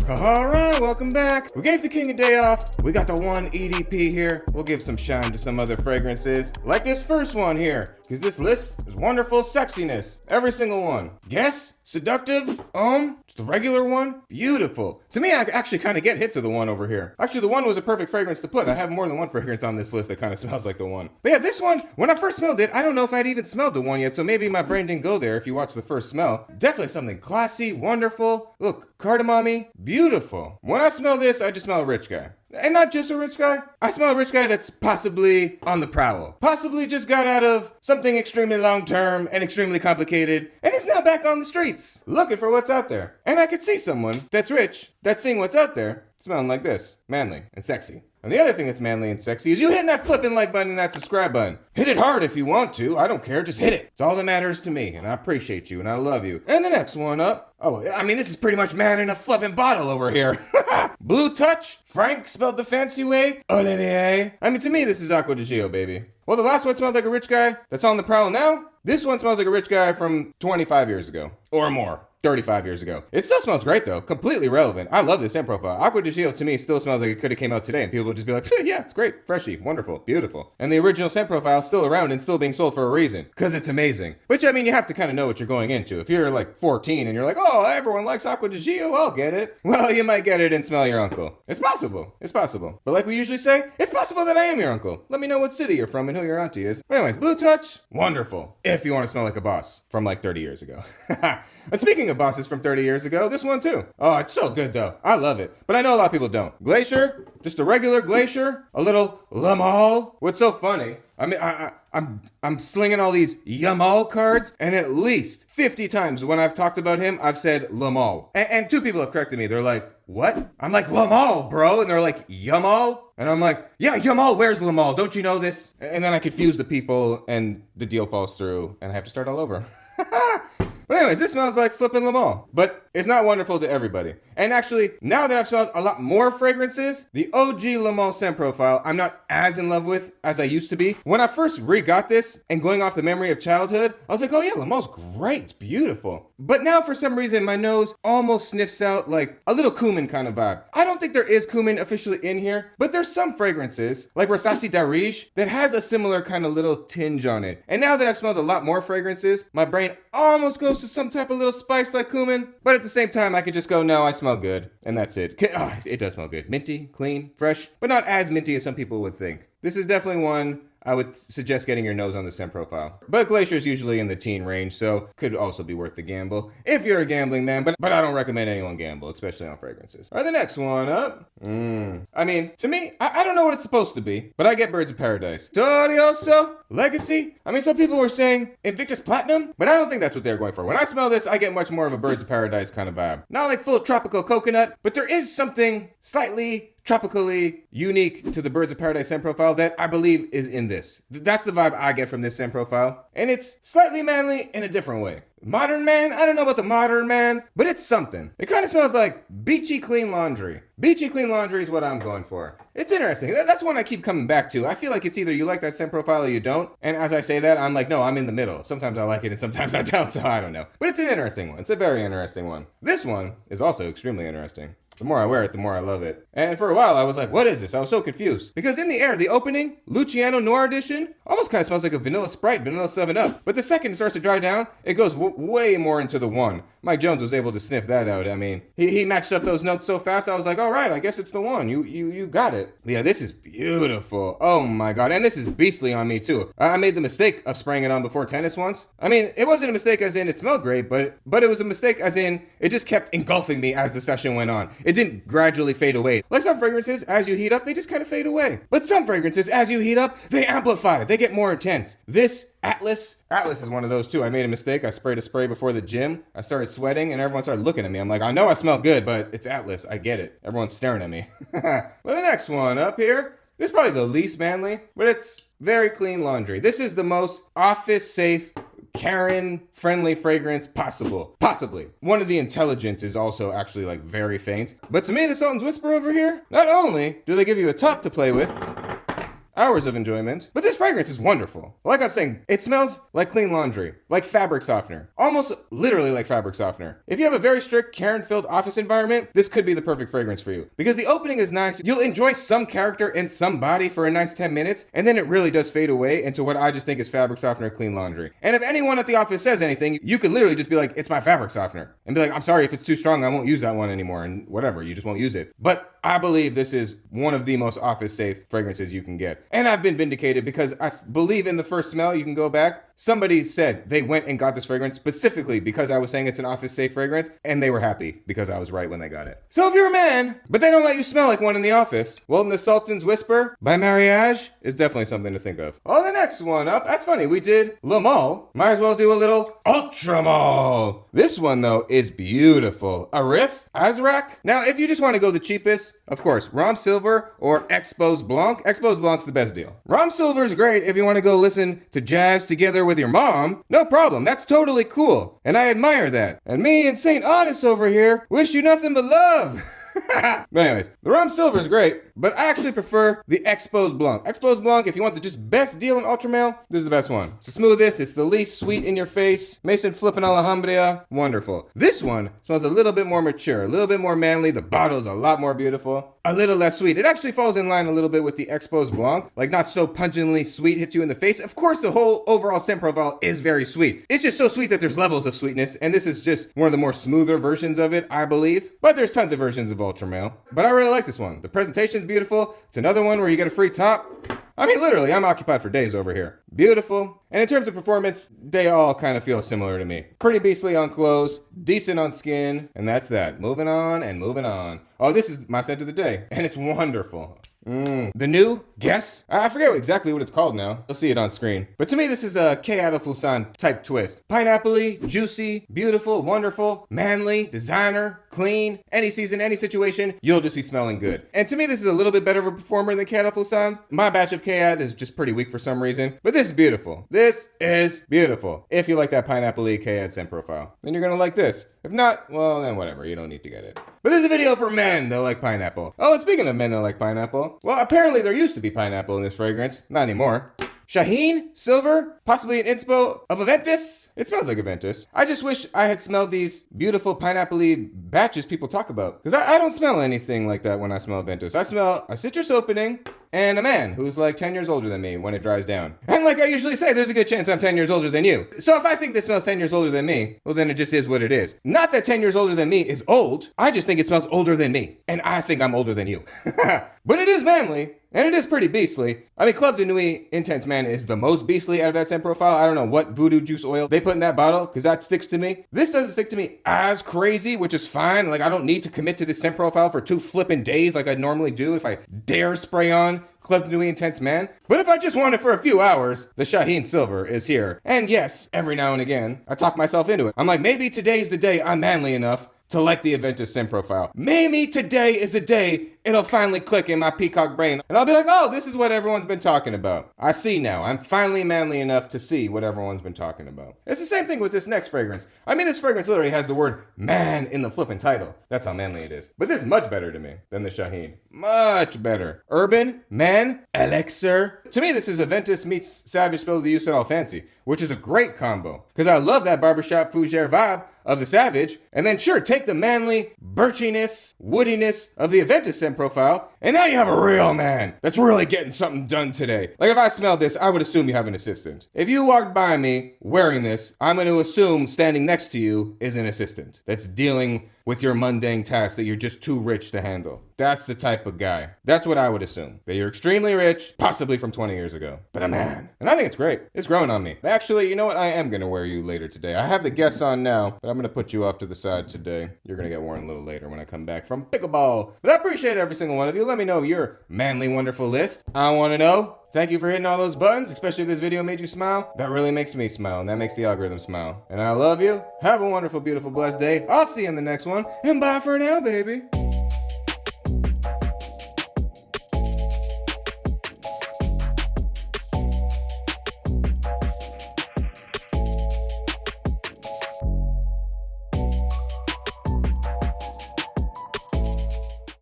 Alright, welcome back. We gave the king a day off. We got the one EDP here. We'll give some shine to some other fragrances. Like this first one here, because this list is wonderful sexiness. Every single one. Yes? Seductive? Just a regular one? Beautiful. To me, I actually kind of get hits of the one over here. Actually, the one was a perfect fragrance to put. I have more than one fragrance on this list that kind of smells like the one. But yeah, this one, when I first smelled it, I don't know if I'd even smelled the one yet, so maybe my brain didn't go there if you watch the first smell. Definitely something classy, wonderful. Look, cardamom-y, beautiful. When I smell this, I just smell a rich guy. And not just a rich guy. I smell a rich guy that's possibly on the prowl. Possibly just got out of something extremely long-term and extremely complicated and is now back on the streets, looking for what's out there. And I could see someone that's rich, that's seeing what's out there, smelling like this. Manly and sexy. And the other thing that's manly and sexy is you hitting that flipping like button and that subscribe button. Hit it hard if you want to. I don't care. Just hit it. It's all that matters to me. And I appreciate you and I love you. And the next one up. Oh, I mean, this is pretty much man in a flipping bottle over here. Blue Touch. Frank spelled the fancy way. Olivier. I mean, to me, this is Acqua di Gio, baby. Well, the last one smelled like a rich guy that's on the prowl now. This one smells like a rich guy from 25 years ago or more. 35 years ago. It still smells great though, completely relevant. I love this scent profile. Acqua di Gio to me still smells like it could have came out today and people would just be like, yeah, it's great, freshy, wonderful, beautiful. And the original scent profile is still around and still being sold for a reason, because it's amazing. Which, I mean, you have to kind of know what you're going into. If you're like 14 and you're like, oh, everyone likes Acqua di Gio, I'll get it. Well, you might get it and smell your uncle. It's possible. It's possible. But like we usually say, it's possible that I am your uncle. Let me know what city you're from and who your auntie is. But anyways, Blue Touch, wonderful. If you want to smell like a boss from like 30 years ago. And speaking of bosses from 30 years ago, this one too. Oh, it's so good though. I love it. But I know a lot of people don't. Glacier, just a regular Glacier, a little Lamal. What's so funny? I mean, I'm slinging all these Yamal cards, and at least 50 times when I've talked about him, I've said Lamal. And two people have corrected me. They're like, what? I'm like, Lamal, bro. And they're like, Yamal? And I'm like, yeah, Yamal, where's Lamal? Don't you know this? And then I confuse the people, and the deal falls through, and I have to start all over. But anyways, this smells like flippin' Lamal. But it's not wonderful to everybody. And actually, now that I've smelled a lot more fragrances, the OG Lamal scent profile, I'm not as in love with as I used to be. When I first re-got this, and going off the memory of childhood, I was like, oh yeah, Lamal's great, it's beautiful. But now for some reason, my nose almost sniffs out like a little cumin kind of vibe. I don't think there is cumin officially in here, but there's some fragrances, like Rasasi Darij, that has a similar kind of little tinge on it. And now that I've smelled a lot more fragrances, my brain almost goes to some type of little spice like cumin, but at the same time, I could just go, no, I smell good, and that's it. Oh, it does smell good. Minty, clean, fresh, but not as minty as some people would think. This is definitely one I would suggest getting your nose on the scent profile. But Glacier is usually in the teen range, so could also be worth the gamble if you're a gambling man, but I don't recommend anyone gamble, especially on fragrances. All right, the next one up. I mean, to me, I don't know what it's supposed to be, but I get Birds of Paradise. Torioso? Legacy? I mean, some people were saying Invictus Platinum, but I don't think that's what they're going for. When I smell this, I get much more of a Birds of Paradise kind of vibe. Not like full tropical coconut, but there is something slightly tropically unique to the Birds of Paradise scent profile that I believe is in this. That's the vibe I get from this scent profile. And it's slightly manly in a different way. Modern man? I don't know about the modern man, but it's something. It kind of smells like beachy clean laundry. Beachy clean laundry is what I'm going for. It's interesting. That's one I keep coming back to. I feel like it's either you like that scent profile or you don't. And as I say that, I'm like, no, I'm in the middle. Sometimes I like it and sometimes I don't, so I don't know. But it's an interesting one. It's a very interesting one. This one is also extremely interesting. The more I wear it, the more I love it. And for a while, I was like, what is this? I was so confused. Because in the air, the opening, Luciano Noir edition, almost kind of smells like a vanilla Sprite, vanilla 7-Up. But the second it starts to dry down, it goes way more into the one. Mike Jones was able to sniff that out. I mean, he matched up those notes so fast, I was like, all right, I guess it's the one. You got it. But yeah, this is beautiful. Oh my God. And this is beastly on me too. I made the mistake of spraying it on before tennis once. I mean, it wasn't a mistake as in it smelled great, but it was a mistake as in it just kept engulfing me as the session went on. It didn't gradually fade away. Like some fragrances, as you heat up, they just kind of fade away. But some fragrances, as you heat up, they amplify. They get more intense. This Atlas is one of those too. I made a mistake. I sprayed a spray before the gym. I started sweating and everyone started looking at me. I'm like, I know I smell good, but it's Atlas. I get it. Everyone's staring at me. Well, the next one up here, this is probably the least manly, but it's very clean laundry. This is the most office safe, Karen-friendly fragrance possible. Possibly. One of the intelligent is also actually like very faint. But to me, the Sultan's Whisper over here, not only do they give you a top to play with, hours of enjoyment. But this fragrance is wonderful. Like I'm saying, it smells like clean laundry, like fabric softener, almost literally like fabric softener. If you have a very strict Karen-filled office environment, this could be the perfect fragrance for you. Because the opening is nice, you'll enjoy some character in some body for a nice 10 minutes, and then it really does fade away into what I just think is fabric softener, clean laundry. And if anyone at the office says anything, you could literally just be like, it's my fabric softener. And be like, I'm sorry, if it's too strong, I won't use that one anymore, and whatever, you just won't use it. But I believe this is one of the most office-safe fragrances you can get. And I've been vindicated because I believe in the first smell, you can go back. Somebody said they went and got this fragrance specifically because I was saying it's an office-safe fragrance, and they were happy because I was right when they got it. So if you're a man, but they don't let you smell like one in the office, well, then the Sultan's Whisper by Mariage is definitely something to think of. Oh, the next one up, that's funny, we did Le Male. Might as well do a little Ultra Male. This one, though, is beautiful. Arif Azrak. Now, if you just want to go the cheapest, of course, Rhum Silver or Expose Blanc. Expose Blanc's the best deal. Rhum Silver is great if you want to go listen to jazz together with your mom. No problem. That's totally cool. And I admire that. And me and St. Audis over here wish you nothing but love. But anyways, the Rhum Silver is great, but I actually prefer the Expose Blanc. Expose Blanc, if you want the just best deal in Ultra Male, this is the best one. It's the smoothest, it's the least sweet in your face. Mason flipping Alhambra, wonderful. This one smells a little bit more mature, a little bit more manly. The bottle's a lot more beautiful, a little less sweet. It actually falls in line a little bit with the Expose Blanc, like not so pungently sweet, hits you in the face. Of course, the whole overall scent profile is very sweet. It's just so sweet that there's levels of sweetness, and this is just one of the more smoother versions of it, I believe. But there's tons of versions of Ultra Male. But I really like this one. The presentation's beautiful. It's another one where you get a free top. I mean, literally, I'm occupied for days over here. Beautiful. And in terms of performance, they all kind of feel similar to me. Pretty beastly on clothes, decent on skin, and that's that. Moving on and moving on. Oh, this is my scent of the day, and it's wonderful. The new Guess? I forget exactly what it's called now. You'll see it on screen. But to me, this is a Kay Adelfusan type twist. Pineapple-y, juicy, beautiful, wonderful, manly, designer, clean. Any season, any situation, you'll just be smelling good. And to me, this is a little bit better of a performer than Kay Adelfusan. My batch of Kay is just pretty weak for some reason. But this is beautiful. This is beautiful. If you like that pineapple-y Kay scent profile, then you're gonna like this. If not, well, then whatever. You don't need to get it. But there's a video for men that like pineapple. Oh, and speaking of men that like pineapple, well, apparently there used to be pineapple in this fragrance. Not anymore. Shaheen Silver, possibly an inspo of Aventus. It smells like Aventus. I just wish I had smelled these beautiful pineapple-y batches people talk about. Because I don't smell anything like that when I smell Aventus. I smell a citrus opening and a man who's like 10 years older than me when it dries down. And like I usually say, there's a good chance I'm 10 years older than you. So if I think this smells 10 years older than me, well then it just is what it is. Not that 10 years older than me is old. I just think it smells older than me. And I think I'm older than you. But it is manly. And it is pretty beastly. I mean, Club de Nuit Intense Man is the most beastly out of that scent profile. I don't know what voodoo juice oil they put in that bottle, because that sticks to me. This doesn't stick to me as crazy, which is fine. Like, I don't need to commit to this scent profile for 2 flippin' days like I normally do if I dare spray on Club de Nuit Intense Man. But if I just want it for a few hours, the Shaheen Silver is here. And yes, every now and again, I talk myself into it. I'm like, maybe today's the day I'm manly enough to like the Aventus scent profile. Maybe today is the day it'll finally click in my peacock brain. And I'll be like, oh, this is what everyone's been talking about. I see now. I'm finally manly enough to see what everyone's been talking about. It's the same thing with this next fragrance. I mean, this fragrance literally has the word man in the flipping title. That's how manly it is. But this is much better to me than the Shaheen. Much better. Urban, man, elixir. To me, this is Aventus meets Savage Spill the You Said All Fancy, which is a great combo. Because I love that barbershop fougere vibe of the Savage. And then sure, take the manly, birchiness, woodiness of the Aventus scent profile, and now you have a real man that's really getting something done today. Like if I smelled this, I would assume you have an assistant. If you walked by me wearing this, I'm going to assume standing next to you is an assistant that's dealing with your mundane tasks that you're just too rich to handle. That's the type of guy. That's what I would assume. That you're extremely rich, possibly from 20 years ago, but a man. And I think it's great. It's growing on me. Actually, you know what? I am going to wear you later today. I have the guests on now, but I'm going to put you off to the side today. You're going to get worn a little later when I come back from pickleball. But I appreciate every single one of you. Let me know your manly, wonderful list. I want to know. Thank you for hitting all those buttons, especially if this video made you smile. That really makes me smile, and that makes the algorithm smile. And I love you. Have a wonderful, beautiful, blessed day. I'll see you in the next one, and bye for now, baby.